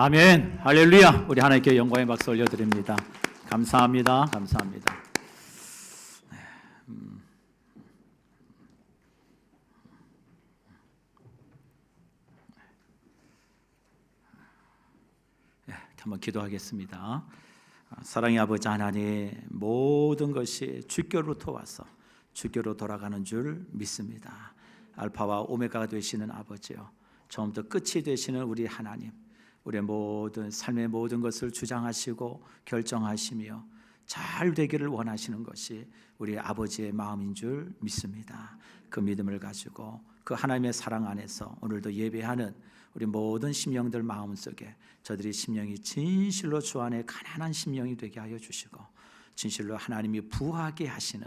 아멘. 할렐루야. 우리 하나님께 영광의 박수 올려드립니다. 감사합니다. 감사합니다. 한번 기도하겠습니다. 사랑의 아버지 하나님, 모든 것이 주께로부터 와서 주께로 돌아가는 줄 믿습니다. 알파와 오메가가 되시는 아버지요, 처음부터 끝이 되시는 우리 하나님, 우리의 모든 삶의 모든 것을 주장하시고 결정하시며 잘 되기를 원하시는 것이 우리 아버지의 마음인 줄 믿습니다. 그 믿음을 가지고 그 하나님의 사랑 안에서 오늘도 예배하는 우리 모든 심령들 마음속에 저들이 심령이 진실로 주 안에 가난한 심령이 되게 하여 주시고, 진실로 하나님이 부하게 하시는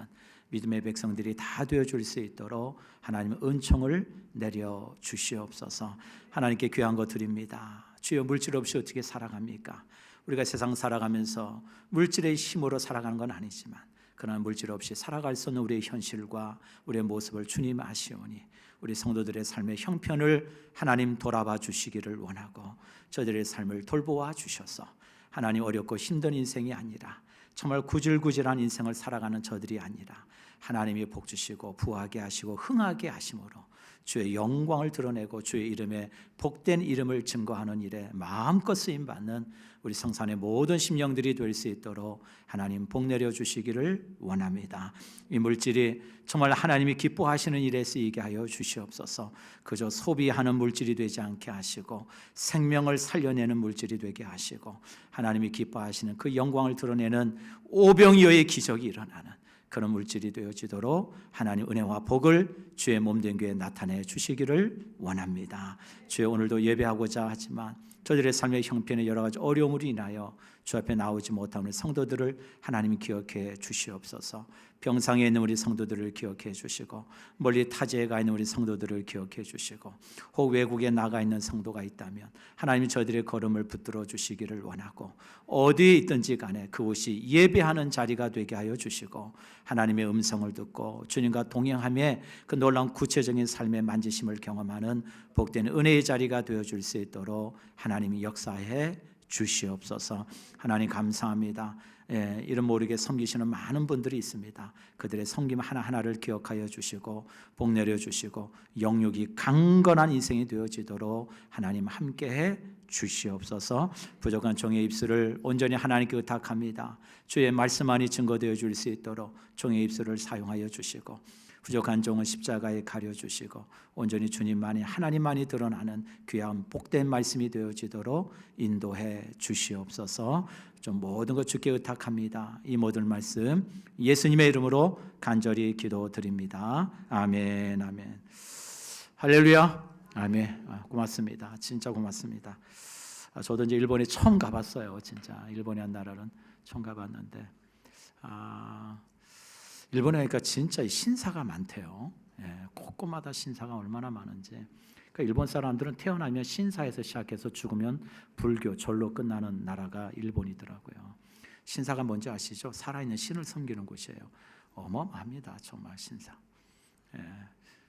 믿음의 백성들이 다 되어줄 수 있도록 하나님의 은총을 내려 주시옵소서. 하나님께 귀한 거 드립니다. 주여, 물질 없이 어떻게 살아갑니까? 우리가 세상 살아가면서 물질의 힘으로 살아가는 건 아니지만, 그러나 물질 없이 살아갈 수 없는 우리의 현실과 우리의 모습을 주님 아시오니 우리 성도들의 삶의 형편을 하나님 돌아봐 주시기를 원하고, 저들의 삶을 돌보아 주셔서 하나님 어렵고 힘든 인생이 아니라 정말 구질구질한 인생을 살아가는 저들이 아니라 하나님이 복 주시고 부하게 하시고 흥하게 하심으로 주의 영광을 드러내고 주의 이름에 복된 이름을 증거하는 일에 마음껏 쓰임받는 우리 성산의 모든 심령들이 될 수 있도록 하나님 복 내려 주시기를 원합니다. 이 물질이 정말 하나님이 기뻐하시는 일에 쓰이게 하여 주시옵소서. 그저 소비하는 물질이 되지 않게 하시고 생명을 살려내는 물질이 되게 하시고 하나님이 기뻐하시는 그 영광을 드러내는 오병이어의 기적이 일어나는 그런 물질이 되어지도록 하나님 은혜와 복을 주의 몸된 교회에 나타내 주시기를 원합니다. 주여, 오늘도 예배하고자 하지만 저들의 삶의 형편에 여러 가지 어려움으로 인하여 주 앞에 나오지 못하는 성도들을 하나님이 기억해 주시옵소서. 병상에 있는 우리 성도들을 기억해 주시고, 멀리 타지에 가 있는 우리 성도들을 기억해 주시고, 혹 외국에 나가 있는 성도가 있다면 하나님이 저들의 걸음을 붙들어 주시기를 원하고, 어디에 있든지 간에 그곳이 예배하는 자리가 되게 하여 주시고, 하나님의 음성을 듣고 주님과 동행하며 그 놀라운 구체적인 삶의 만지심을 경험하는 복된 은혜의 자리가 되어줄 수 있도록 하나님이 역사해 주시옵소서. 하나님 감사합니다. 이름 모르게 섬기시는 많은 분들이 있습니다. 그들의 섬김 하나하나를 기억하여 주시고 복 내려 주시고 영육이 강건한 인생이 되어지도록 하나님 함께해 주시옵소서. 부족한 종의 입술을 온전히 하나님께 의탁합니다. 주의 말씀만이 증거되어 줄 수 있도록 종의 입술을 사용하여 주시고, 부족한 종은 십자가에 가려주시고 온전히 주님만이 하나님만이 드러나는 귀한 복된 말씀이 되어지도록 인도해 주시옵소서. 좀 모든 것 주께 의탁합니다. 이 모든 말씀 예수님의 이름으로 간절히 기도드립니다. 아멘. 아멘. 할렐루야. 아멘. 고맙습니다. 진짜 고맙습니다. 저도 이제 일본에 처음 가봤어요. 진짜 일본이란 나라는 처음 가봤는데, 일본에 가니까 진짜 신사가 많대요. 곳곳마다 신사가 얼마나 많은지. 그러니까 일본 사람들은 태어나면 신사에서 시작해서 죽으면 불교, 절로 끝나는 나라가 일본이더라고요. 신사가 뭔지 아시죠? 살아있는 신을 섬기는 곳이에요. 어마어마합니다. 정말 신사.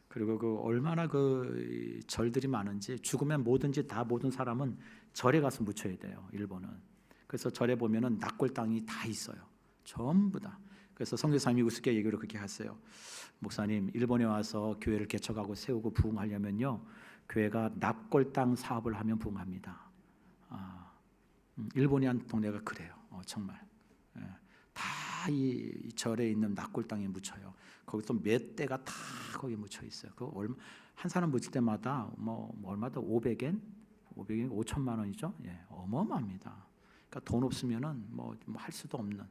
그리고 그 얼마나 그 절들이 많은지, 죽으면 뭐든지 다 모든 사람은 절에 가서 묻혀야 돼요. 일본은. 그래서 절에 보면은 납골 땅이 다 있어요. 전부 다. 그래서 선교사님이 우습게 얘기를 그렇게 하세요. 목사님, 일본에 와서 교회를 개척하고 세우고 부흥하려면요, 교회가 납골 땅 사업을 하면 부흥합니다. 일본이 한 동네가 그래요. 정말. 다 이 절에 있는 납골 땅에 묻혀요. 거기서 몇 대가 다 거기 묻혀 있어요. 그 한 사람 묻힐 때마다 얼마다 500엔, 5천만 원이죠. 어마어마합니다. 그러니까 돈 없으면은 뭐 할 수도 없는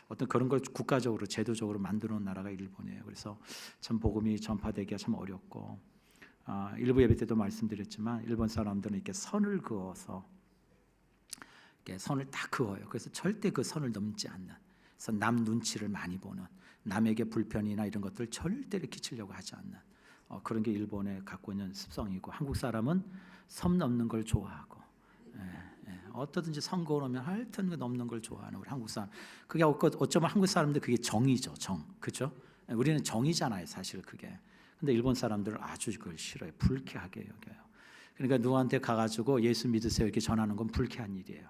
어떤 그런 걸 국가적으로 제도적으로 만들어 놓은 나라가 일본이에요. 그래서 참 복음이 전파되기가 참 어렵고, 일부 예배 때도 말씀드렸지만 일본 사람들은 이렇게 선을 그어서 이렇게 선을 딱 그어요. 그래서 절대 그 선을 넘지 않는, 그래서 남 눈치를 많이 보는, 남에게 불편이나 이런 것들 절대로 끼치려고 하지 않는 그런 게 일본에 갖고 있는 습성이고, 한국 사람은 선 넘는 걸 좋아하고, 어떠든지 선 그어놓으면 하여튼 넘는 걸 좋아하는 우리 한국 사람. 그게 어쩌면 한국 사람들 그게 정이죠, 정. 그렇죠? 우리는 정이잖아요, 사실 그게. 근데 일본 사람들은 아주 그걸 싫어요. 불쾌하게 여겨요. 그러니까 누구한테 가가지고 예수 믿으세요 이렇게 전하는 건 불쾌한 일이에요.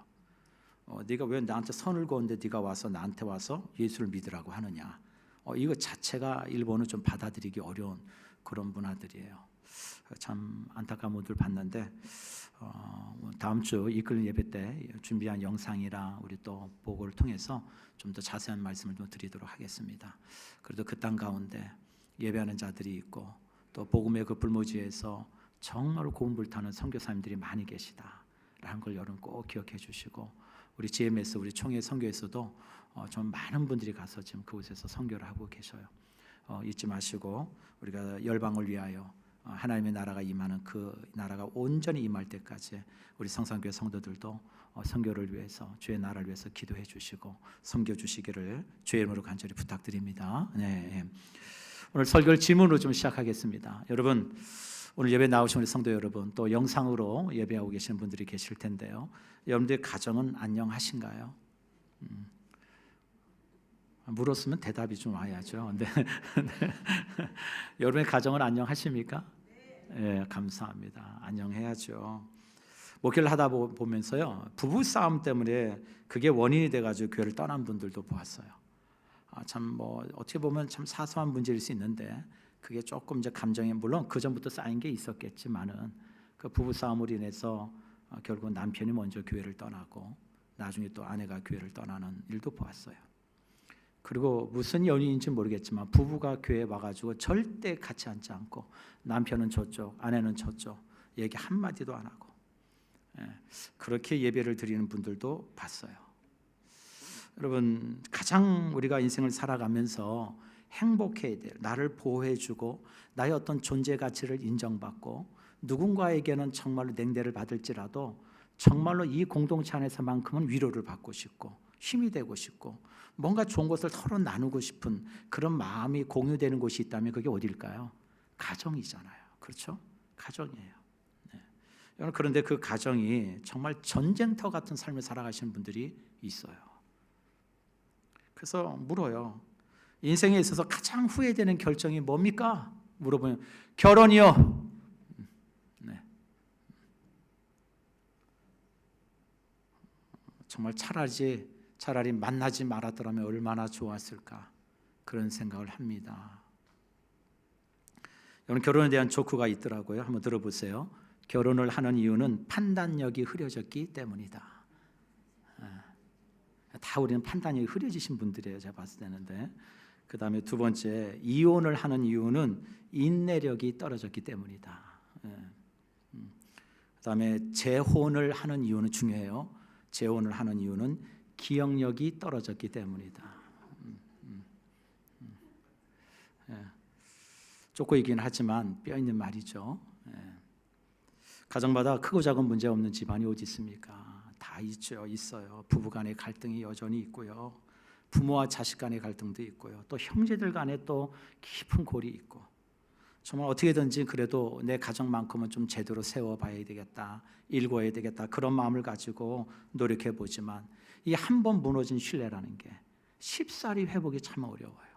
네가 왜 나한테 선을 그었는데 네가 와서 나한테 와서 예수를 믿으라고 하느냐. 이거 자체가 일본은 좀 받아들이기 어려운 그런 문화들이에요. 참 안타까운 분들 봤는데 다음 주 이끌린 예배 때 준비한 영상이랑 우리 또 보고를 통해서 좀 더 자세한 말씀을 좀 드리도록 하겠습니다. 그래도 그 땅 가운데 예배하는 자들이 있고 또 복음의 그 불모지에서 정말 고운 불타는 선교사님들이 많이 계시다라는 걸 여러분 꼭 기억해 주시고 우리 GMS 우리 총회 선교에서도 좀 많은 분들이 가서 지금 그곳에서 선교를 하고 계셔요. 잊지 마시고 우리가 열방을 위하여 하나님의 나라가 임하는 그 나라가 온전히 임할 때까지 우리 성산교회 성도들도 선교를 위해서 주의 나라를 위해서 기도해 주시고 섬겨 주시기를 주의 이름으로 간절히 부탁드립니다. 네. 오늘 설교를 질문으로 좀 시작하겠습니다. 여러분 오늘 예배 나오신 우리 성도 여러분 또 영상으로 예배하고 계시는 분들이 계실 텐데요. 여러분들의 가정은 안녕하신가요? 물었으면 대답이 좀 와야죠. 네. 여러분의 가정은 안녕하십니까? 네, 감사합니다. 안녕해야죠. 목회를 하다 보면서요, 부부 싸움 때문에 그게 원인이 돼가지고 교회를 떠난 분들도 보았어요. 참 뭐 어떻게 보면 참 사소한 문제일 수 있는데 그게 조금 이제 감정이 물론 그 전부터 쌓인 게 있었겠지만은 그 부부 싸움으로 인해서 결국 남편이 먼저 교회를 떠나고 나중에 또 아내가 교회를 떠나는 일도 보았어요. 그리고 무슨 연인인지 모르겠지만 부부가 교회에 와가지고 절대 같이 앉지 않고 남편은 저쪽, 아내는 저쪽 얘기 한마디도 안 하고 그렇게 예배를 드리는 분들도 봤어요. 여러분 가장 우리가 인생을 살아가면서 행복해야 돼요. 나를 보호해주고 나의 어떤 존재 가치를 인정받고 누군가에게는 정말로 냉대를 받을지라도 정말로 이 공동체 안에서만큼은 위로를 받고 싶고 힘이 되고 싶고 뭔가 좋은 것을 서로 나누고 싶은 그런 마음이 공유되는 곳이 있다면 그게 어딜까요? 가정이잖아요. 그렇죠? 가정이에요. 네. 여러분 그런데 그 가정이 정말 전쟁터 같은 삶을 살아가시는 분들이 있어요. 그래서 물어요. 인생에 있어서 가장 후회되는 결정이 뭡니까? 물어보면 결혼이요. 네. 정말 차라리 만나지 말았더라면 얼마나 좋았을까 그런 생각을 합니다. 여러분 결혼에 대한 조크가 있더라고요. 한번 들어보세요. 결혼을 하는 이유는 판단력이 흐려졌기 때문이다. 다 우리는 판단력이 흐려지신 분들이에요. 제가 봤을 때는데 그 다음에 두 번째 이혼을 하는 이유는 인내력이 떨어졌기 때문이다. 그 다음에 재혼을 하는 이유는 중요해요. 재혼을 하는 이유는 기억력이 떨어졌기 때문이다. 쪼꼬이긴 하지만 뼈 있는 말이죠. 가정마다 크고 작은 문제 없는 집안이 어디 있습니까? 다 있어요. 부부간의 갈등이 여전히 있고요. 부모와 자식 간의 갈등도 있고요. 또 형제들 간에 또 깊은 골이 있고 정말 어떻게든지 그래도 내 가정만큼은 좀 제대로 세워봐야 되겠다. 일궈야 되겠다. 그런 마음을 가지고 노력해 보지만 이 한 번 무너진 신뢰라는 게 쉽사리 회복이 참 어려워요.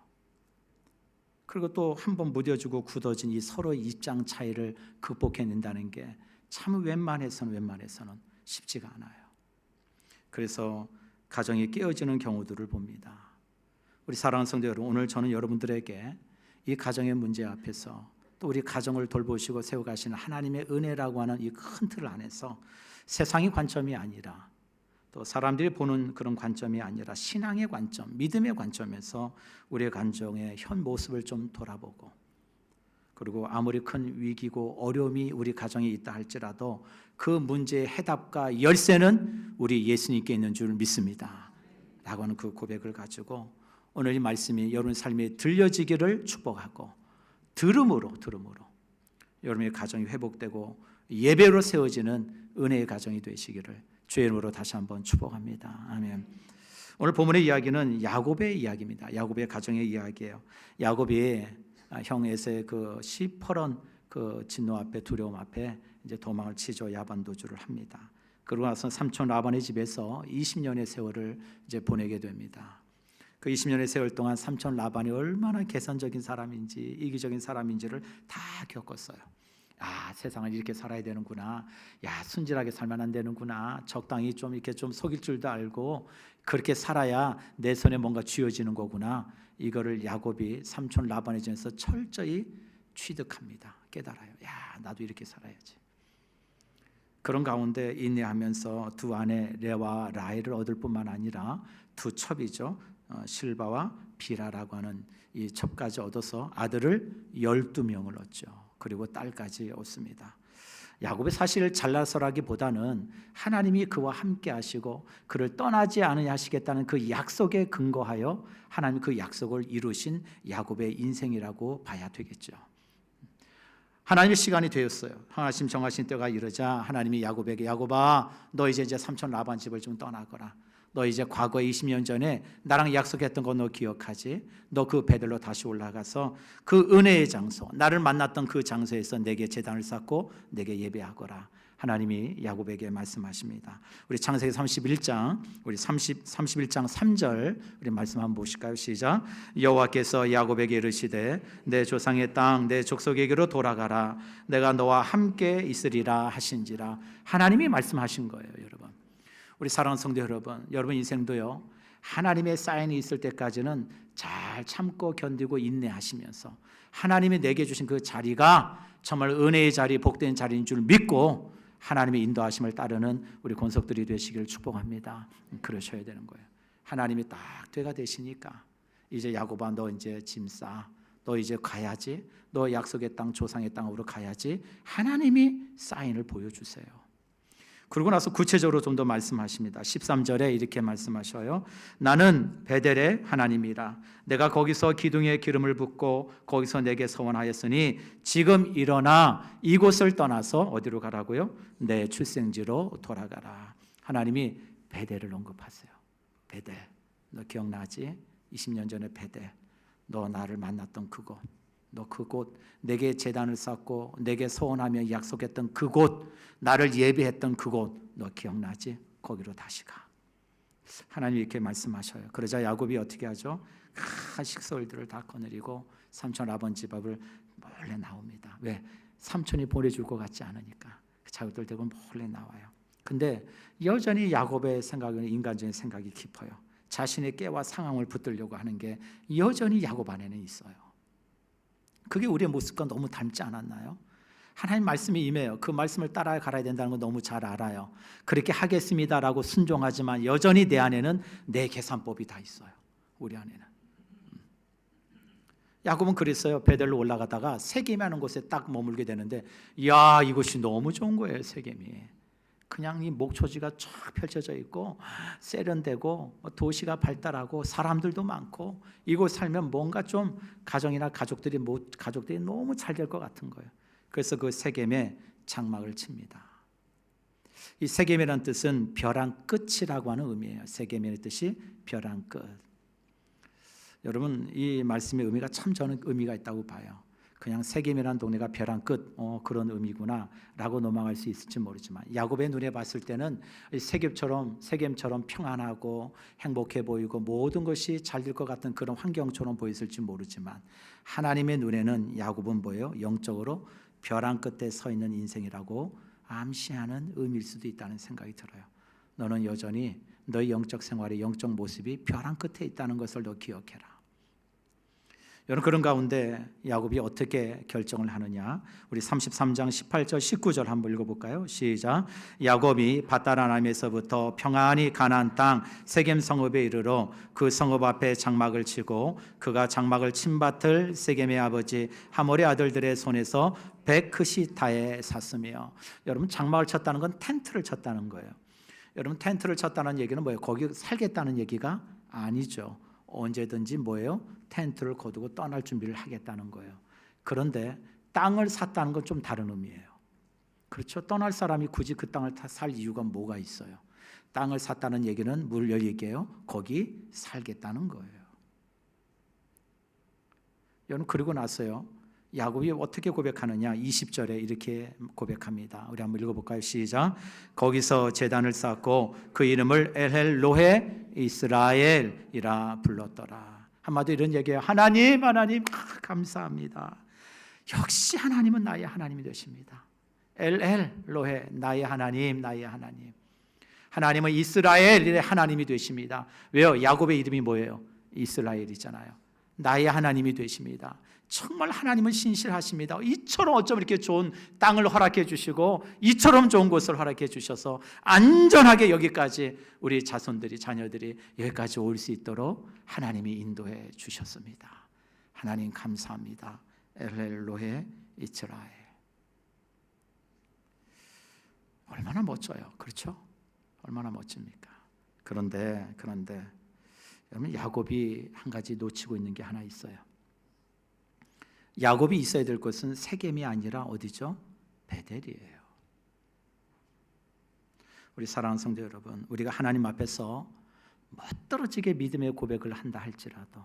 그리고 또 한 번 무뎌지고 굳어진 이 서로의 입장 차이를 극복해낸다는 게 참 웬만해서는 쉽지가 않아요. 그래서 가정이 깨어지는 경우들을 봅니다. 우리 사랑하는 성도 여러분, 오늘 저는 여러분들에게 이 가정의 문제 앞에서 또 우리 가정을 돌보시고 세워가시는 하나님의 은혜라고 하는 이 큰 틀 안에서 세상의 관점이 아니라 또 사람들이 보는 그런 관점이 아니라 신앙의 관점, 믿음의 관점에서 우리의 가정의 현 모습을 좀 돌아보고 그리고 아무리 큰 위기고 어려움이 우리 가정에 있다 할지라도 그 문제의 해답과 열쇠는 우리 예수님께 있는 줄 믿습니다 라고 하는 그 고백을 가지고 오늘 이 말씀이 여러분 삶에 들려지기를 축복하고 들음으로 여러분의 가정이 회복되고 예배로 세워지는 은혜의 가정이 되시기를 주의 이름으로 다시 한번 축복합니다. 아멘. 오늘 본문의 이야기는 야곱의 이야기입니다. 야곱의 가정의 이야기예요. 야곱이 형 에서의 그 시퍼런 그 진노 앞에 두려움 앞에 이제 도망을 치죠. 야반도주를 합니다. 그러고 나서 삼촌 라반의 집에서 20년의 세월을 이제 보내게 됩니다. 그 20년의 세월 동안 삼촌 라반이 얼마나 계산적인 사람인지 이기적인 사람인지를 다 겪었어요. 세상은 이렇게 살아야 되는구나. 순진하게 살면 안 되는구나. 적당히 좀 이렇게 좀 속일 줄도 알고 그렇게 살아야 내 손에 뭔가 쥐어지는 거구나. 이거를 야곱이 삼촌 라반의 전에서 철저히 취득합니다. 깨달아요. 나도 이렇게 살아야지. 그런 가운데 인내하면서 두 아내 레와 라헬을 얻을 뿐만 아니라 두 첩이죠. 실바와 비라라고 하는 이 첩까지 얻어서 아들을 12명을 얻죠. 그리고 딸까지 얻습니다. 야곱이 사실 잘나서라기보다는 하나님이 그와 함께 하시고 그를 떠나지 않으냐 하시겠다는 그 약속에 근거하여 하나님 그 약속을 이루신 야곱의 인생이라고 봐야 되겠죠. 하나님의 시간이 되었어요. 하나님 정하신 때가 이르자 하나님이 야곱에게 야곱아 너 이제 삼촌 라반 집을 좀 떠나거라. 너 이제 과거에 20년 전에 나랑 약속했던 거 너 기억하지? 너 그 베들로 다시 올라가서 그 은혜의 장소 나를 만났던 그 장소에서 내게 제단을 쌓고 내게 예배하거라. 하나님이 야곱에게 말씀하십니다. 우리 창세기 31장 우리 31장 3절 우리 말씀 한번 보실까요? 시작. 여호와께서 야곱에게 이르시되 내 조상의 땅 내 족속에게로 돌아가라. 내가 너와 함께 있으리라 하신지라. 하나님이 말씀하신 거예요, 여러분. 우리 사랑하는 성도 여러분 인생도요. 하나님의 사인이 있을 때까지는 잘 참고 견디고 인내하시면서 하나님이 내게 주신 그 자리가 정말 은혜의 자리, 복된 자리인 줄 믿고 하나님의 인도하심을 따르는 우리 권속들이 되시기를 축복합니다. 그러셔야 되는 거예요. 하나님이 딱 되가 되시니까 이제 야곱아 너 이제 짐 싸. 너 이제 가야지. 너 약속의 땅 조상의 땅으로 가야지. 하나님이 사인을 보여주세요. 그러고 나서 구체적으로 좀 더 말씀하십니다. 13절에 이렇게 말씀하셔요. 나는 베델의 하나님이라. 내가 거기서 기둥에 기름을 붓고 거기서 내게 서원하였으니 지금 일어나 이곳을 떠나서 어디로 가라고요? 내 출생지로 돌아가라. 하나님이 베델을 언급하세요. 베델, 너 기억나지? 20년 전에 베델, 너 나를 만났던 그곳, 너 그곳 내게 제단을 쌓고 내게 서원하며 약속했던 그곳, 나를 예배했던 그곳 너 기억나지? 거기로 다시 가. 하나님이 이렇게 말씀하셔요. 그러자 야곱이 어떻게 하죠? 식솔들을 다 거느리고 삼촌 아버지 집 앞을 몰래 나옵니다. 왜? 삼촌이 보내줄 것 같지 않으니까 자기들 대고 몰래 나와요. 근데 여전히 야곱의 생각은 인간적인 생각이 깊어요. 자신의 깨와 상황을 붙들려고 하는 게 여전히 야곱 안에는 있어요. 그게 우리의 모습과 너무 닮지 않았나요? 하나님 말씀이 임해요. 그 말씀을 따라가야 된다는 거 너무 잘 알아요. 그렇게 하겠습니다라고 순종하지만 여전히 내 안에는 내 계산법이 다 있어요. 우리 안에는. 야곱은 그랬어요. 베델로 올라가다가 세겜이라는 곳에 딱 머물게 되는데 이곳이 너무 좋은 거예요. 세겜이. 그냥 이 목초지가 쫙 펼쳐져 있고 세련되고 도시가 발달하고 사람들도 많고 이곳 살면 뭔가 좀 가정이나 가족들이 너무 잘 될 것 같은 거예요. 그래서 그 세겜에 장막을 칩니다. 이 세겜이라는 뜻은 벼랑 끝이라고 하는 의미예요. 세겜이라는 뜻이 벼랑 끝. 여러분 이 말씀의 의미가 참 저는 의미가 있다고 봐요. 그냥 세겜이라는 동네가 벼랑 끝 그런 의미구나 라고 넘어갈 수 있을지 모르지만 야곱의 눈에 봤을 때는 세겜처럼 평안하고 행복해 보이고 모든 것이 잘 될 것 같은 그런 환경처럼 보였을지 모르지만 하나님의 눈에는 야곱은 뭐예요? 영적으로 벼랑 끝에 서 있는 인생이라고 암시하는 의미일 수도 있다는 생각이 들어요. 너는 여전히 너의 영적 생활의 영적 모습이 벼랑 끝에 있다는 것을 너 기억해라. 여러분 그런 가운데 야곱이 어떻게 결정을 하느냐? 우리 33장 18절 19절 한번 읽어볼까요? 시작. 야곱이 밧다라남에서부터 평안히 가나안 땅 세겜 성읍에 이르러 그 성읍 앞에 장막을 치고 그가 장막을 친 밭을 세겜의 아버지 하몰의 아들들의 손에서 베크시타에 샀으며. 여러분 장막을 쳤다는 건 텐트를 쳤다는 거예요. 여러분 텐트를 쳤다는 얘기는 뭐예요? 거기 살겠다는 얘기가 아니죠. 언제든지 뭐예요? 텐트를 거두고 떠날 준비를 하겠다는 거예요. 그런데 땅을 샀다는 건 좀 다른 의미예요. 그렇죠? 떠날 사람이 굳이 그 땅을 살 이유가 뭐가 있어요? 땅을 샀다는 얘기는 뭘 얘기해요? 거기 살겠다는 거예요. 여러분 그리고 나서요. 야곱이 어떻게 고백하느냐? 20절에 이렇게 고백합니다. 우리 한번 읽어볼까요? 시작. 거기서 제단을 쌓고 그 이름을 엘헬로헤 이스라엘이라 불렀더라. 한마디로 이런 얘기예요. 하나님 감사합니다. 역시 하나님은 나의 하나님이 되십니다. 엘로헤, 나의 하나님, 나의 하나님. 하나님은 이스라엘의 하나님이 되십니다. 왜요? 야곱의 이름이 뭐예요? 이스라엘이잖아요. 나의 하나님이 되십니다. 정말 하나님은 신실하십니다. 이처럼 어쩜 이렇게 좋은 땅을 허락해 주시고 이처럼 좋은 곳을 허락해 주셔서 안전하게 여기까지 우리 자손들이, 자녀들이 여기까지 올 수 있도록 하나님이 인도해 주셨습니다. 하나님 감사합니다. 엘로헤 이스라엘. 얼마나 멋져요. 그렇죠? 얼마나 멋집니까? 그런데 여러분, 야곱이 한 가지 놓치고 있는 게 하나 있어요. 야곱이 있어야 될 곳은 세겜이 아니라 어디죠? 베델이에요. 우리 사랑하는 성도 여러분, 우리가 하나님 앞에서 멋들어지게 믿음의 고백을 한다 할지라도,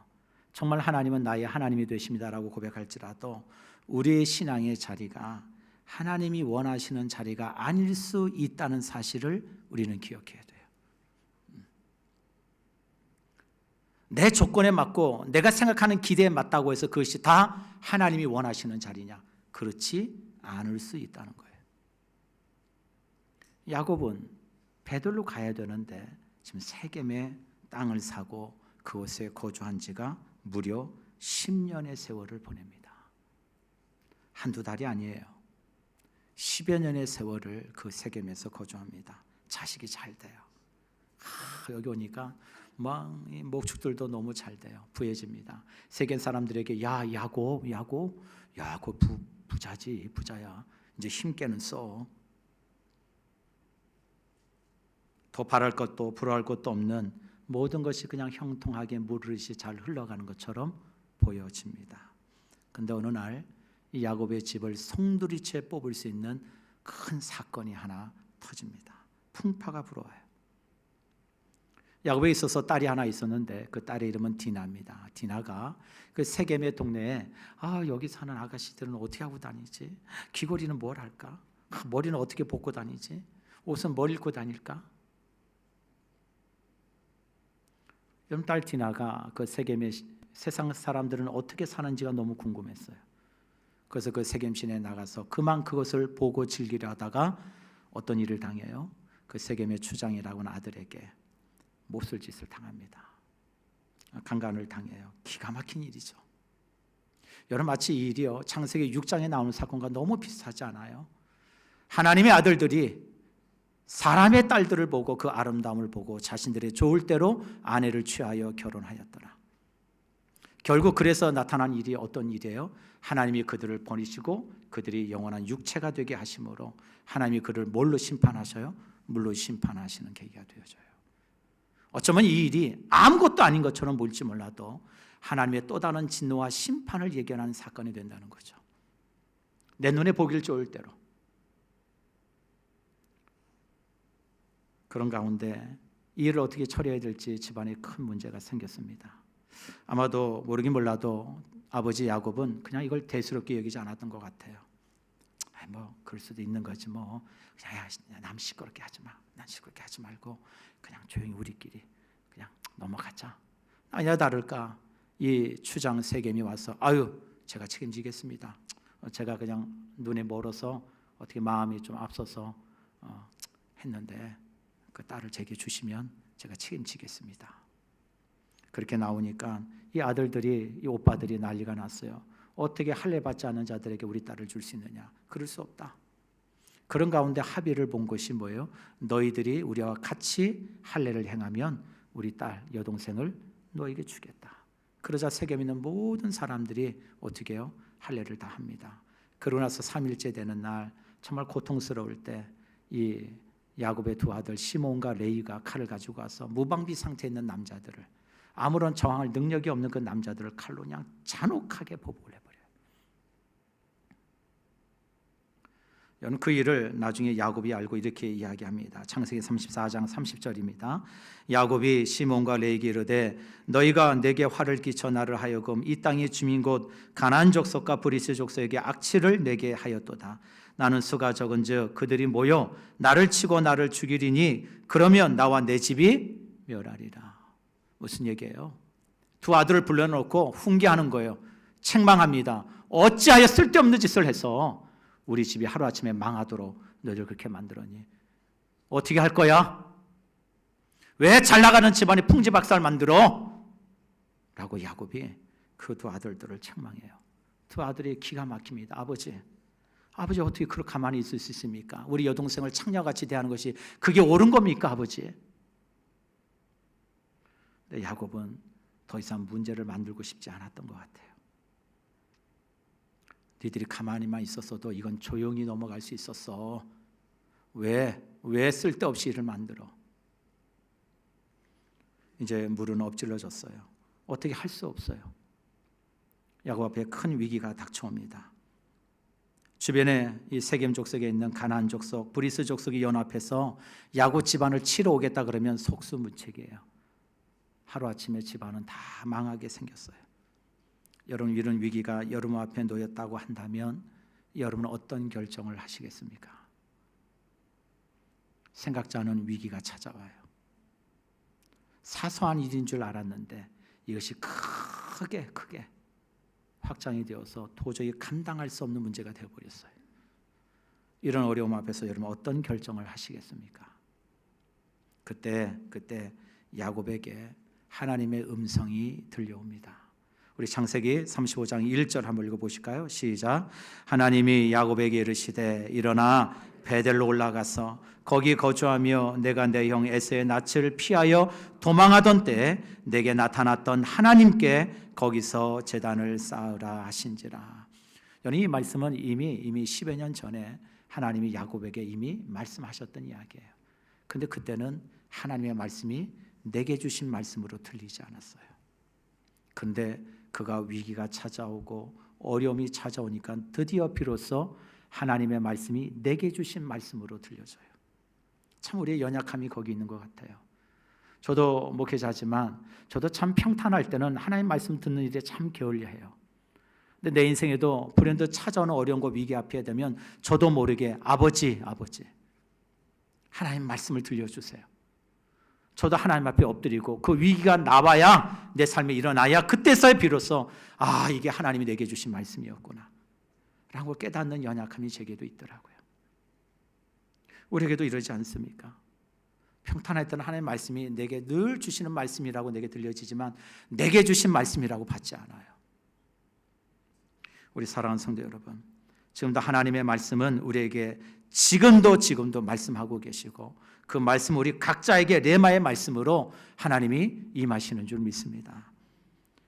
정말 하나님은 나의 하나님이 되십니다라고 고백할지라도 우리의 신앙의 자리가 하나님이 원하시는 자리가 아닐 수 있다는 사실을 우리는 기억해야 돼요. 내 조건에 맞고 내가 생각하는 기대에 맞다고 해서 그것이 다 하나님이 원하시는 자리냐? 그렇지 않을 수 있다는 거예요. 야곱은 베들로 가야 되는데 지금 세겜의 땅을 사고 그곳에 거주한 지가 무려 10년의 세월을 보냅니다. 한두 달이 아니에요. 10여 년의 세월을 그 세겜에서 거주합니다. 자식이 잘 돼요. 여기 오니까 막 목축들도 너무 잘 돼요. 부해집니다. 세겜 사람들에게 야곱 부자지, 부자야. 이제 힘께는 써. 더 바랄 것도 부러워할 것도 없는 모든 것이 그냥 형통하게 물흐르듯이 잘 흘러가는 것처럼 보여집니다. 그런데 어느 날 이 야곱의 집을 송두리째 뽑을 수 있는 큰 사건이 하나 터집니다. 풍파가 불어와요. 야곱에 있어서 딸이 하나 있었는데 그 딸의 이름은 디나입니다. 디나가 그 세겜의 동네에 여기 사는 아가씨들은 어떻게 하고 다니지? 귀걸이는 뭘 할까? 머리는 어떻게 볶고 다니지? 옷은 뭘 입고 다닐까? 여러분, 딸 디나가 그 세겜의 세상 사람들은 어떻게 사는지가 너무 궁금했어요. 그래서 그 세겜 시내에 나가서 그만 그것을 보고 즐기려 하다가 어떤 일을 당해요? 그 세겜의 추장이라고 하는 아들에게 못쓸 짓을 당합니다. 강간을 당해요. 기가 막힌 일이죠. 여러분, 마치 이 일이요 창세기 6장에 나오는 사건과 너무 비슷하지 않아요? 하나님의 아들들이 사람의 딸들을 보고 그 아름다움을 보고 자신들의 좋을 대로 아내를 취하여 결혼하였더라. 결국 그래서 나타난 일이 어떤 일이에요? 하나님이 그들을 버리시고 그들이 영원한 육체가 되게 하심으로 하나님이 그를 뭘로 심판하셔요? 물로 심판하시는 계기가 되어져요. 어쩌면 이 일이 아무것도 아닌 것처럼 보일지 몰라도 하나님의 또 다른 진노와 심판을 예견하는 사건이 된다는 거죠. 내 눈에 보기를 좋을 대로. 그런 가운데 이 일을 어떻게 처리해야 될지 집안에 큰 문제가 생겼습니다. 아마도 모르긴 몰라도 아버지 야곱은 그냥 이걸 대수롭게 여기지 않았던 것 같아요. 그럴 수도 있는 거지 뭐. 남 시끄럽게 하지 마. 난 시끄럽게 하지 말고 그냥 조용히 우리끼리 그냥 넘어가자. 아니야 다를까 이 추장 세겜이 와서 제가 책임지겠습니다. 제가 그냥 눈에 멀어서 어떻게 마음이 좀 앞서서 했는데 그 딸을 제게 주시면 제가 책임지겠습니다. 그렇게 나오니까 이 아들들이, 이 오빠들이 난리가 났어요. 어떻게 할례 받지 않은 자들에게 우리 딸을 줄 수 있느냐? 그럴 수 없다. 그런 가운데 합의를 본 것이 뭐예요? 너희들이 우리와 같이 할례를 행하면 우리 딸 여동생을 너에게 주겠다. 그러자 세겜에 있는 모든 사람들이 어떻게 해요? 할례를 다 합니다. 그러고 나서 3일째 되는 날 정말 고통스러울 때 이 야곱의 두 아들 시몬과 레위가 칼을 가지고 와서 무방비 상태에 있는 남자들을, 아무런 저항할 능력이 없는 그 남자들을 칼로 그냥 잔혹하게 보복을 해버려요. 여러분, 그 일을 나중에 야곱이 알고 이렇게 이야기합니다. 창세기 34장 30절입니다. 야곱이 시몬과 레위에게 이르되 너희가 내게 화를 끼쳐 나를 하여금 이 땅의 주민 곧 가나안 족속과 브리스 족속에게 악취를 내게 하였도다. 나는 수가 적은즉 그들이 모여 나를 치고 나를 죽이리니 그러면 나와 내 집이 멸하리라. 무슨 얘기예요? 두 아들을 불러놓고 훈계하는 거예요. 책망합니다. 어찌하여 쓸데없는 짓을 해서 우리 집이 하루아침에 망하도록 너희를 그렇게 만들었니? 어떻게 할 거야? 왜 잘나가는 집안에 풍지박살 만들어? 라고 야곱이 그 두 아들들을 책망해요. 두 아들이 기가 막힙니다. 아버지 어떻게 그렇게 가만히 있을 수 있습니까? 우리 여동생을 창녀같이 대하는 것이 그게 옳은 겁니까, 아버지? 근데 야곱은 더 이상 문제를 만들고 싶지 않았던 것 같아요. 니들이 가만히만 있었어도 이건 조용히 넘어갈 수 있었어. 왜 쓸데없이 일을 만들어? 이제 물은 엎질러졌어요. 어떻게 할 수 없어요. 야곱 앞에 큰 위기가 닥쳐옵니다. 주변에 이 세겜 족속에 있는 가나안 족속, 브리스 족속이 연합해서 야곱 집안을 치러 오겠다 그러면 속수무책이에요. 하루아침에 집안은 다 망하게 생겼어요. 여러분, 이런 위기가 여러분 앞에 놓였다고 한다면 여러분은 어떤 결정을 하시겠습니까? 생각지 않은 위기가 찾아와요. 사소한 일인 줄 알았는데 이것이 크게 확장이 되어서 도저히 감당할 수 없는 문제가 되어버렸어요. 이런 어려움 앞에서 여러분 어떤 결정을 하시겠습니까? 그때 야곱에게 하나님의 음성이 들려옵니다. 우리 창세기 35장 1절 한번 읽어보실까요? 시작. 하나님이 야곱에게 이르시되 일어나 베델로 올라가서 거기 거주하며 내가 내 형 에서의 낯을 피하여 도망하던 때 내게 나타났던 하나님께 거기서 제단을 쌓으라 하신지라. 이 말씀은 이미 10여 년 전에 하나님이 야곱에게 이미 말씀하셨던 이야기예요. 근데 그때는 하나님의 말씀이 내게 주신 말씀으로 들리지 않았어요. 근데 그가 위기가 찾아오고 어려움이 찾아오니까 드디어 비로소 하나님의 말씀이 내게 주신 말씀으로 들려져요. 참 우리의 연약함이 거기 있는 것 같아요. 저도 목회자지만 저도 참 평탄할 때는 하나님 말씀 듣는 일에 참 게을리해요. 근데 내 인생에도 불현듯 찾아오는 어려움과 위기 앞에 되면 저도 모르게 아버지 하나님 말씀을 들려주세요. 저도 하나님 앞에 엎드리고 그 위기가 나와야 내 삶에 일어나야 그때서야 비로소 이게 하나님이 내게 주신 말씀이었구나 라고 깨닫는 연약함이 제게도 있더라고요. 우리에게도 이러지 않습니까? 평탄할 때는 하나님의 말씀이 내게 늘 주시는 말씀이라고 내게 들려지지만 내게 주신 말씀이라고 받지 않아요. 우리 사랑하는 성도 여러분, 지금도 하나님의 말씀은 우리에게 지금도 말씀하고 계시고 그 말씀 우리 각자에게 레마의 말씀으로 하나님이 임하시는 줄 믿습니다.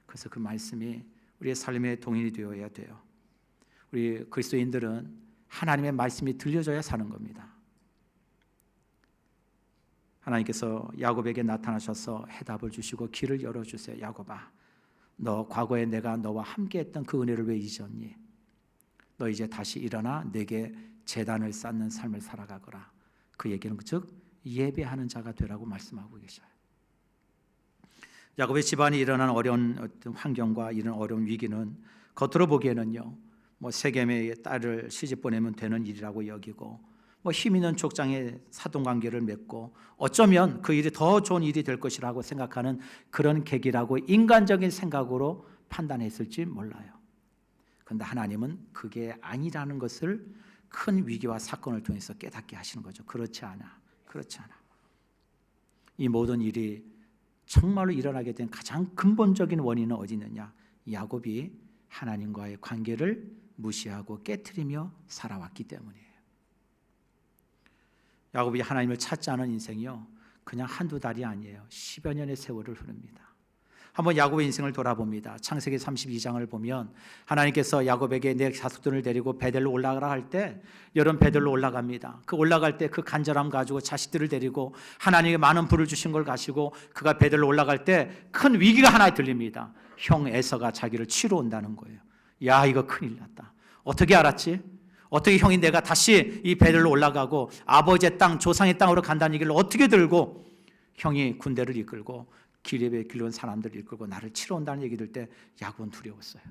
그래서 그 말씀이 우리의 삶의 동인이 되어야 돼요. 우리 그리스도인들은 하나님의 말씀이 들려줘야 사는 겁니다. 하나님께서 야곱에게 나타나셔서 해답을 주시고 길을 열어주세요. 야곱아, 너 과거에 내가 너와 함께했던 그 은혜를 왜 잊었니? 너 이제 다시 일어나 내게 제단을 쌓는 삶을 살아가거라. 그 얘기는 즉 예배하는 자가 되라고 말씀하고 계셔요. 야곱의 집안이 일어난 어려운 어떤 환경과 이런 어려운 위기는 겉으로 보기에는요, 세겜의 딸을 시집 보내면 되는 일이라고 여기고 힘 있는 족장의 사돈관계를 맺고 어쩌면 그 일이 더 좋은 일이 될 것이라고 생각하는 그런 계기라고 인간적인 생각으로 판단했을지 몰라요. 그런데 하나님은 그게 아니라는 것을 큰 위기와 사건을 통해서 깨닫게 하시는 거죠. 그렇지 않아. 이 모든 일이 정말로 일어나게 된 가장 근본적인 원인은 어디 있느냐? 야곱이 하나님과의 관계를 무시하고 깨트리며 살아왔기 때문이에요. 야곱이 하나님을 찾지 않은 인생이요, 그냥 한두 달이 아니에요. 10여 년의 세월을 흐릅니다. 한번 야곱의 인생을 돌아봅니다. 창세기 32장을 보면 하나님께서 야곱에게 내 자손들을 데리고 베델로 올라가라 할 때 여러분 베델로 올라갑니다. 그 올라갈 때 그 간절함 가지고 자식들을 데리고 하나님이 많은 부를 주신 걸 가지고 그가 베델로 올라갈 때 큰 위기가 하나 들립니다. 형 에서가 자기를 치러 온다는 거예요. 야, 이거 큰일 났다. 어떻게 알았지? 어떻게 형이 내가 다시 이 베델로 올라가고 아버지의 땅, 조상의 땅으로 간다는 얘기를 어떻게 들고 형이 군대를 이끌고 기렙에 길러온 사람들을 이끌고 나를 치러 온다는 얘기 들 때 야곱은 두려웠어요.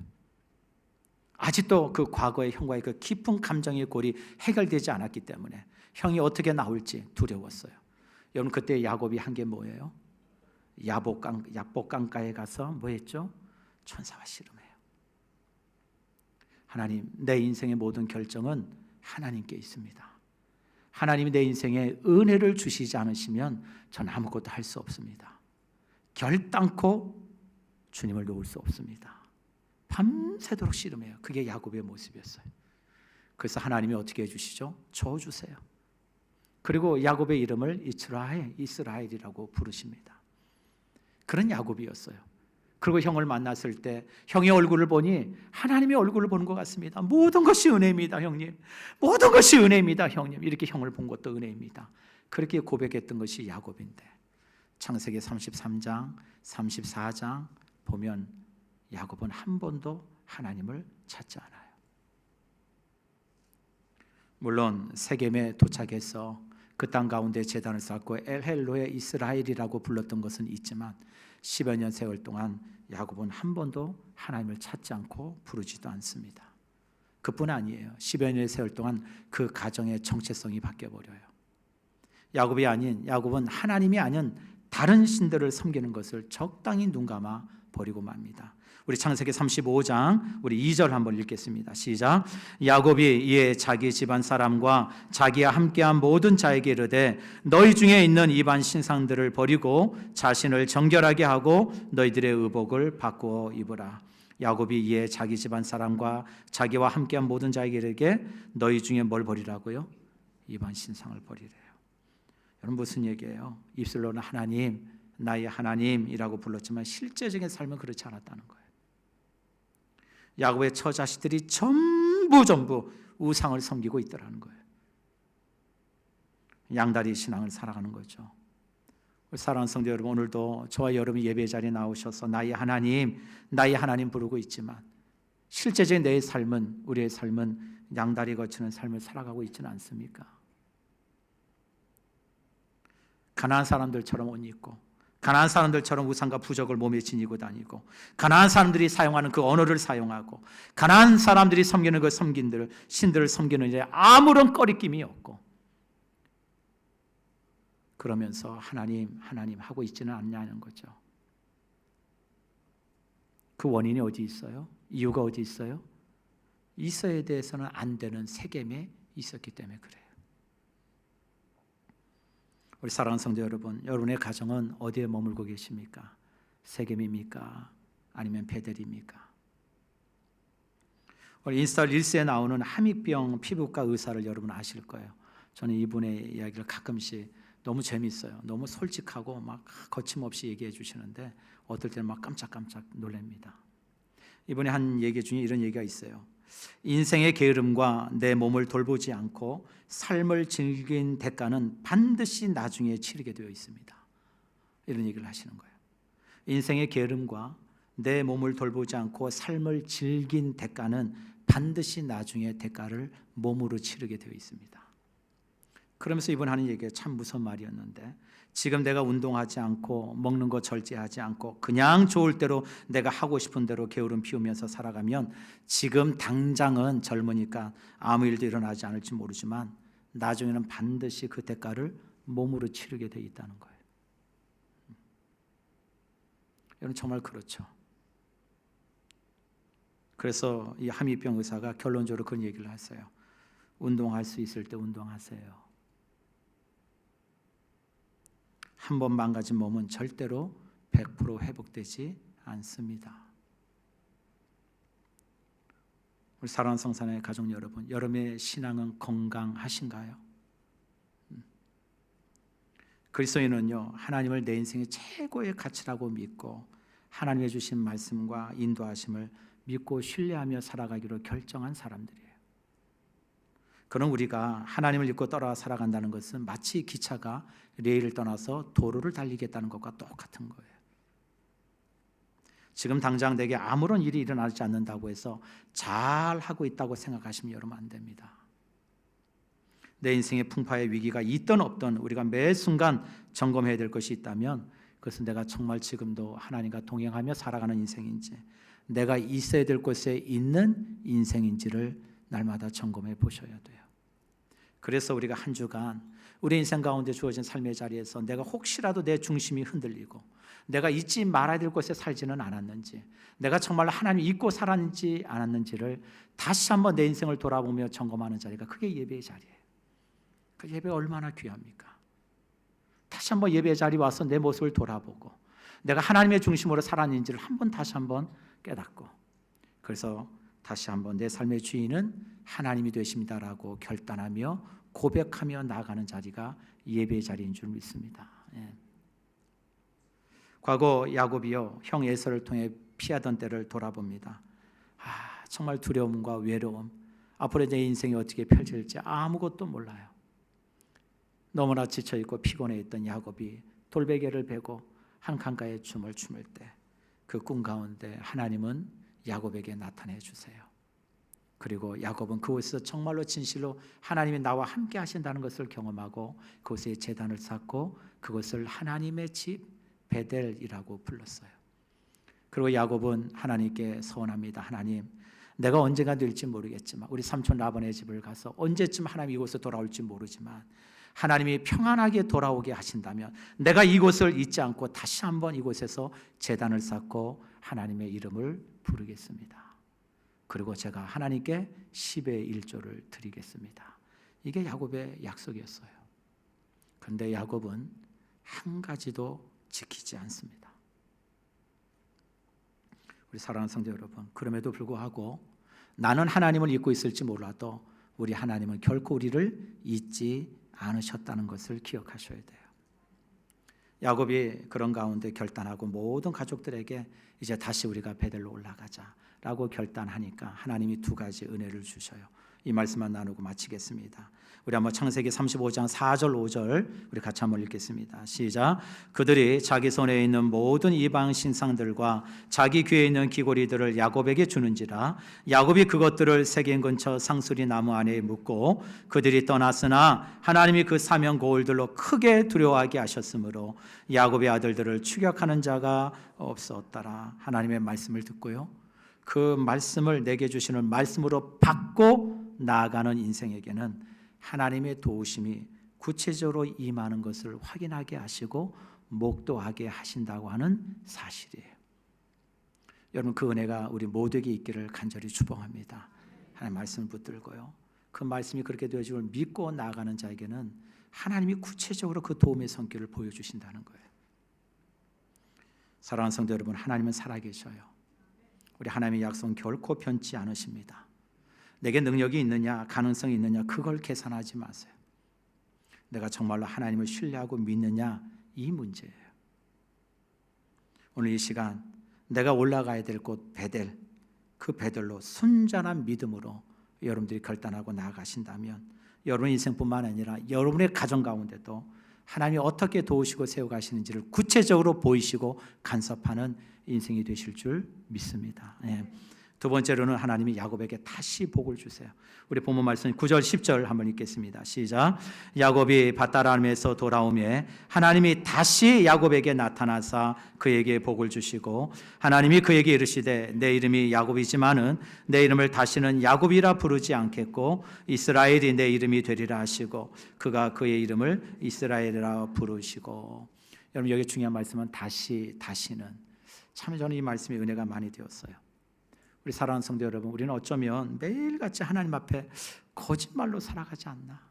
아직도 그 과거의 형과의 그 깊은 감정의 골이 해결되지 않았기 때문에 형이 어떻게 나올지 두려웠어요. 여러분, 그때 야곱이 한 게 뭐예요? 야복 강가에 가서 뭐 했죠? 천사와 씨름해요. 하나님, 내 인생의 모든 결정은 하나님께 있습니다. 하나님이 내 인생에 은혜를 주시지 않으시면 저는 아무것도 할 수 없습니다. 결단코 주님을 놓을 수 없습니다. 밤새도록 씨름해요. 그게 야곱의 모습이었어요. 그래서 하나님이 어떻게 해주시죠? 줘주세요. 그리고 야곱의 이름을 이스라엘이라고 부르십니다. 그런 야곱이었어요. 그리고 형을 만났을 때 형의 얼굴을 보니 하나님의 얼굴을 보는 것 같습니다. 모든 것이 은혜입니다, 형님. 모든 것이 은혜입니다, 형님. 이렇게 형을 본 것도 은혜입니다. 그렇게 고백했던 것이 야곱인데 창세기 33장, 34장 보면 야곱은 한 번도 하나님을 찾지 않아요. 물론 세겜에 도착해서 그 땅 가운데 제단을 쌓고 엘헬로의 이스라엘이라고 불렀던 것은 있지만 10여 년 세월 동안 야곱은 한 번도 하나님을 찾지 않고 부르지도 않습니다. 그뿐 아니에요. 10여 년의 세월 동안 그 가정의 정체성이 바뀌어버려요. 야곱은 하나님이 아닌 다른 신들을 섬기는 것을 적당히 눈감아 버리고 맙니다. 우리 창세기 35장 우리 2절 한번 읽겠습니다. 시작. 야곱이 이에 자기 집안 사람과 자기와 함께한 모든 자에게 이르되 너희 중에 있는 이방 신상들을 버리고 자신을 정결하게 하고 너희들의 의복을 바꾸어 입으라. 야곱이 이에 자기 집안 사람과 자기와 함께한 모든 자에게 이르되 너희 중에 뭘 버리라고요? 이방 신상을 버리래요. 여러분 무슨 얘기예요? 입술로는 하나님, 나의 하나님이라고 불렀지만 실제적인 삶은 그렇지 않았다는 거예요. 야곱의 처자식들이 전부 우상을 섬기고 있더라는 거예요. 양다리 신앙을 살아가는 거죠. 사랑하는 성도 여러분, 오늘도 저와 여러분이 예배 자리에 나오셔서 나의 하나님 부르고 있지만 실제적인 내 삶은, 우리의 삶은 양다리 거치는 삶을 살아가고 있지는 않습니까? 가난한 사람들처럼 옷 입고 가난한 사람들처럼 우상과 부적을 몸에 지니고 다니고 가난한 사람들이 사용하는 그 언어를 사용하고 가난한 사람들이 섬기는 그 신들을 섬기는 일에 아무런 꺼리낌이 없고 그러면서 하나님 하고 있지는 않냐는 거죠. 그 원인이 어디 있어요? 이유가 어디 있어요? 있어야 돼서는 안 되는 세겜에 있었기 때문에 그래요. 우리 사랑하는 성도 여러분, 여러분의 가정은 어디에 머물고 계십니까? 세겜입니까? 아니면 베델입니까? 우리 인스타 릴스에 나오는 함익병 피부과 의사를 여러분 아실 거예요. 저는 이분의 이야기를 가끔씩 너무 재밌어요. 너무 솔직하고 막 거침없이 얘기해 주시는데 어떨 때는 막 깜짝깜짝 놀랍니다. 이분의 한 얘기 중에 이런 얘기가 있어요. 인생의 게으름과 내 몸을 돌보지 않고 삶을 즐긴 대가는 반드시 나중에 치르게 되어 있습니다. 이런 얘기를 하시는 거예요. 인생의 게으름과 내 몸을 돌보지 않고 삶을 즐긴 대가는 반드시 나중에 대가를 몸으로 치르게 되어 있습니다. 그러면서 이분 하는 얘기가 참 무서운 말이었는데 지금 내가 운동하지 않고 먹는 거 절제하지 않고 그냥 좋을 대로 내가 하고 싶은 대로 게으름 피우면서 살아가면 지금 당장은 젊으니까 아무 일도 일어나지 않을지 모르지만 나중에는 반드시 그 대가를 몸으로 치르게 돼 있다는 거예요. 여러분 정말 그렇죠. 그래서 이 함익병 의사가 결론적으로 그런 얘기를 했어요. 운동할 수 있을 때 운동하세요. 한 번 망가진 몸은 절대로 100% 회복되지 않습니다. 우리 사랑하는 성산의 가족 여러분, 여러분의 신앙은 건강하신가요? 그리스도인은요, 하나님을 내 인생의 최고의 가치라고 믿고 하나님의 주신 말씀과 인도하심을 믿고 신뢰하며 살아가기로 결정한 사람들이에요. 그럼 우리가 하나님을 믿고 따라 살아간다는 것은 마치 기차가 레일을 떠나서 도로를 달리겠다는 것과 똑같은 거예요. 지금 당장 내게 아무런 일이 일어나지 않는다고 해서 잘 하고 있다고 생각하시면 여러분 안 됩니다. 내 인생의 풍파의 위기가 있든 없든 우리가 매 순간 점검해야 될 것이 있다면 그것은 내가 정말 지금도 하나님과 동행하며 살아가는 인생인지 내가 있어야 될 곳에 있는 인생인지를 날마다 점검해 보셔야 돼요. 그래서 우리가 한 주간 우리 인생 가운데 주어진 삶의 자리에서 내가 혹시라도 내 중심이 흔들리고 내가 잊지 말아야 될 곳에 살지는 않았는지, 내가 정말 하나님 잊고 살았는지 않았는지를 다시 한번 내 인생을 돌아보며 점검하는 자리가 그게 예배의 자리예요. 그 예배가 얼마나 귀합니까? 다시 한번 예배 자리에 와서 내 모습을 돌아보고 내가 하나님의 중심으로 살았는지를 다시 한번 깨닫고, 그래서 다시 한번 내 삶의 주인은 하나님이 되십니다라고 결단하며 고백하며 나아가는 자리가 예배의 자리인 줄 믿습니다. 과거 야곱이요, 형 에서를 통해 피하던 때를 돌아봅니다. 정말 두려움과 외로움, 앞으로 내 인생이 어떻게 펼쳐질지 아무것도 몰라요. 너무나 지쳐있고 피곤해 있던 야곱이 돌베개를 베고 한 강가의 춤을 출 때 그 꿈 가운데 하나님은 야곱에게 나타내 주세요. 그리고 야곱은 그곳에서 정말로 진실로 하나님이 나와 함께 하신다는 것을 경험하고 그곳에 제단을 쌓고 그것을 하나님의 집 베델이라고 불렀어요. 그리고 야곱은 하나님께 서원합니다. 하나님, 내가 언제가 될지 모르겠지만 우리 삼촌 라반의 집을 가서 언제쯤 하나님이 이곳에 돌아올지 모르지만 하나님이 평안하게 돌아오게 하신다면 내가 이곳을 잊지 않고 다시 한번 이곳에서 제단을 쌓고 하나님의 이름을 부르겠습니다. 그리고 제가 하나님께 10의 1조를 드리겠습니다. 이게 야곱의 약속이었어요. 그런데 야곱은 한 가지도 지키지 않습니다. 우리 사랑하는 성도 여러분, 그럼에도 불구하고 나는 하나님을 잊고 있을지 몰라도 우리 하나님은 결코 우리를 잊지 않으셨다는 것을 기억하셔야 돼요. 야곱이 그런 가운데 결단하고 모든 가족들에게 이제 다시 우리가 베델로 올라가자라고 결단하니까 하나님이 두 가지 은혜를 주셔요. 이 말씀만 나누고 마치겠습니다. 우리 한번 창세기 35장 4절 5절 우리 같이 한번 읽겠습니다. 시작. 그들이 자기 손에 있는 모든 이방 신상들과 자기 귀에 있는 귀고리들을 야곱에게 주는지라 야곱이 그것들을 세겜 근처 상수리 나무 안에 묻고 그들이 떠났으나 하나님이 그 사명 고울들로 크게 두려워하게 하셨으므로 야곱의 아들들을 추격하는 자가 없었더라. 하나님의 말씀을 듣고요, 그 말씀을 내게 주시는 말씀으로 받고 나아가는 인생에게는 하나님의 도우심이 구체적으로 임하는 것을 확인하게 하시고 목도하게 하신다고 하는 사실이에요. 여러분, 그 은혜가 우리 모두에게 있기를 간절히 축복합니다. 하나님 말씀을 붙들고요, 그 말씀이 그렇게 되어지고 믿고 나아가는 자에게는 하나님이 구체적으로 그 도움의 손길을 보여주신다는 거예요. 사랑하는 성도 여러분, 하나님은 살아계셔요. 우리 하나님의 약속은 결코 변치 않으십니다. 내게 능력이 있느냐, 가능성이 있느냐, 그걸 계산하지 마세요. 내가 정말로 하나님을 신뢰하고 믿느냐, 이 문제예요. 오늘 이 시간 내가 올라가야 될 곳 베델, 그 베델로 순전한 믿음으로 여러분들이 결단하고 나아가신다면 여러분 인생뿐만 아니라 여러분의 가정 가운데도 하나님이 어떻게 도우시고 세워가시는지를 구체적으로 보이시고 간섭하는 인생이 되실 줄 믿습니다. 두 번째로는 하나님이 야곱에게 다시 복을 주세요. 우리 본문 말씀 9절 10절 한번 읽겠습니다. 시작. 야곱이 밧다람에서 돌아오매 하나님이 다시 야곱에게 나타나사 그에게 복을 주시고 하나님이 그에게 이르시되 내 이름이 야곱이지만은 내 이름을 다시는 야곱이라 부르지 않겠고 이스라엘이 내 이름이 되리라 하시고 그가 그의 이름을 이스라엘이라 부르시고. 여러분, 여기 중요한 말씀은 다시는. 참 저는 이 말씀이 은혜가 많이 되었어요. 우리 사랑하는 성도 여러분, 우리는 어쩌면 매일같이 하나님 앞에 거짓말로 살아가지 않나?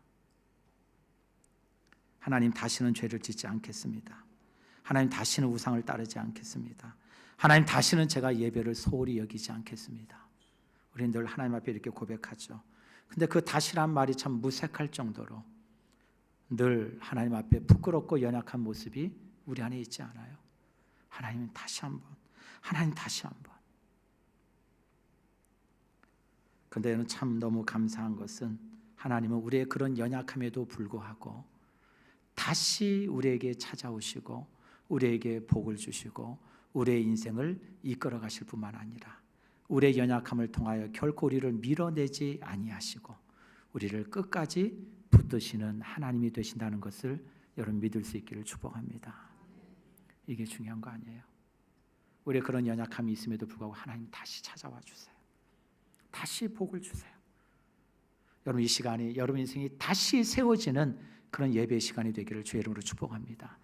하나님 다시는 죄를 짓지 않겠습니다. 하나님 다시는 우상을 따르지 않겠습니다. 하나님 다시는 제가 예배를 소홀히 여기지 않겠습니다. 우리는 늘 하나님 앞에 이렇게 고백하죠. 근데 그 다시란 말이 참 무색할 정도로 늘 하나님 앞에 부끄럽고 연약한 모습이 우리 안에 있지 않아요? 하나님 다시 한번, 하나님 다시 한번. 그런데 참 너무 감사한 것은 하나님은 우리의 그런 연약함에도 불구하고 다시 우리에게 찾아오시고 우리에게 복을 주시고 우리의 인생을 이끌어 가실 뿐만 아니라 우리의 연약함을 통하여 결코 우리를 밀어내지 아니하시고 우리를 끝까지 붙드시는 하나님이 되신다는 것을 여러분 믿을 수 있기를 축복합니다. 이게 중요한 거 아니에요? 우리의 그런 연약함이 있음에도 불구하고 하나님 다시 찾아와 주세요. 다시 복을 주세요. 여러분 이 시간이 여러분 인생이 다시 세워지는 그런 예배 시간이 되기를 주의 이름으로 축복합니다.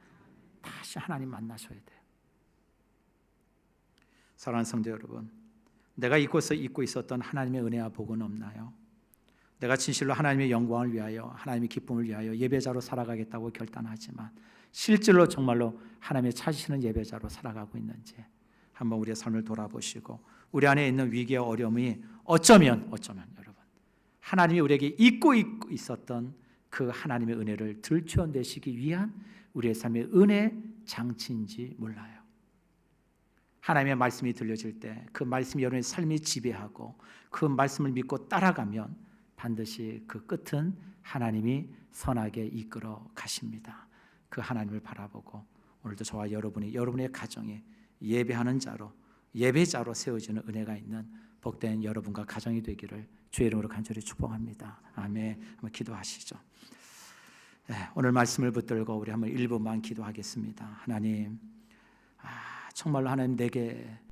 다시 하나님 만나셔야 돼요. 사랑하는 성도 여러분, 내가 이곳에 잊고 있었던 하나님의 은혜와 복은 없나요? 내가 진실로 하나님의 영광을 위하여 하나님의 기쁨을 위하여 예배자로 살아가겠다고 결단하지만 실제로 정말로 하나님의 찾으시는 예배자로 살아가고 있는지 한번 우리의 삶을 돌아보시고 우리 안에 있는 위기와 어려움이 어쩌면 여러분 하나님이 우리에게 잊고 있었던 그 하나님의 은혜를 들춰내시기 위한 우리의 삶의 은혜 장치인지 몰라요. 하나님의 말씀이 들려질 때 그 말씀이 여러분의 삶이 지배하고 그 말씀을 믿고 따라가면 반드시 그 끝은 하나님이 선하게 이끌어 가십니다. 그 하나님을 바라보고 오늘도 저와 여러분이 여러분의 가정에 예배하는 자로 예배자로 세워지는 은혜가 있는 복된 여러분과 가정이 되기를 주의 이름으로 간절히 축복합니다. 아멘. 한번 기도하시죠. 네, 오늘 말씀을 붙들고 우리 한번 1분만 기도하겠습니다. 하나님, 정말로 하나님 내게